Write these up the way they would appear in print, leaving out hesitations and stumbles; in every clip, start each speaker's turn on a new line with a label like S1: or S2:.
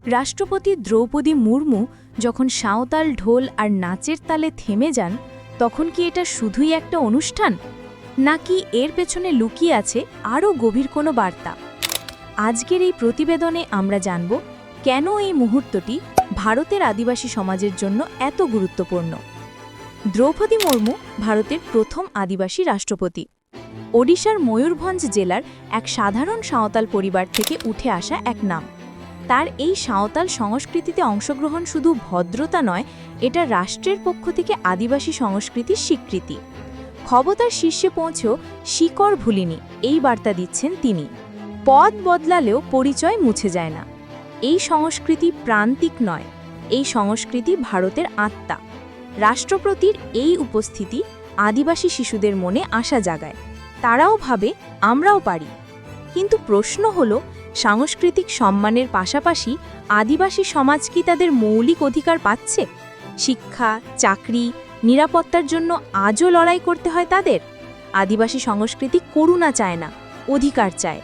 S1: রাষ্ট্রপতি দ্রৌপদী মুর্মু যখন সাঁওতাল ঢোল আর নাচের তালে থেমে যান, তখন কি এটা শুধুই একটা অনুষ্ঠান, নাকি এর পেছনে লুকিয়ে আছে আরও গভীর কোনো বার্তা? আজকের এই প্রতিবেদনে আমরা জানব কেন এই মুহূর্তটি ভারতের আদিবাসী সমাজের জন্য এত গুরুত্বপূর্ণ। দ্রৌপদী মুর্মু ভারতের প্রথম আদিবাসী রাষ্ট্রপতি। ওডিশার ময়ূরভঞ্জ জেলার এক সাধারণ সাঁওতাল পরিবার থেকে উঠে আসা এক নাম। তার এই সাঁওতাল সংস্কৃতিতে অংশগ্রহণ শুধু ভদ্রতা নয়, এটা রাষ্ট্রের পক্ষ থেকে আদিবাসী সংস্কৃতির স্বীকৃতি। ক্ষমতার শীর্ষে পৌঁছেও শিকড় ভুলিনি, এই বার্তা দিচ্ছেন তিনি। পদ বদলালেও পরিচয় মুছে যায় না। এই সংস্কৃতি প্রান্তিক নয়, এই সংস্কৃতি ভারতের আত্মা। রাষ্ট্রপতির এই উপস্থিতি আদিবাসী শিশুদের মনে আশা জাগায়। তারাও ভাবে আমরাও পারি। কিন্তু প্রশ্ন হলো, সাংস্কৃতিক সম্মানের পাশাপাশি আদিবাসী সমাজ কি তাদের মৌলিক অধিকার পাচ্ছে? শিক্ষা, চাকরি, নিরাপত্তার জন্য আজও লড়াই করতে হয় তাদের। আদিবাসী সংস্কৃতি করুণা চায় না, অধিকার চায়।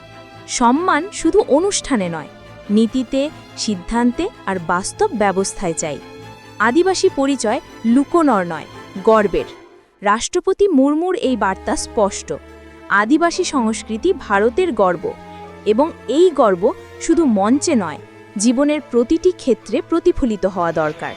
S1: সম্মান শুধু অনুষ্ঠানে নয়, নীতিতে, সিদ্ধান্তে আর বাস্তব ব্যবস্থায় চাই। আদিবাসী পরিচয় লুকোনোর নয়, গর্বের। রাষ্ট্রপতি মুর্মুর এই বার্তা স্পষ্ট। আদিবাসী সংস্কৃতি ভারতের গর্ব, এবং এই গর্ব শুধু মঞ্চে নয়, জীবনের প্রতিটি ক্ষেত্রে প্রতিফলিত হওয়া দরকার।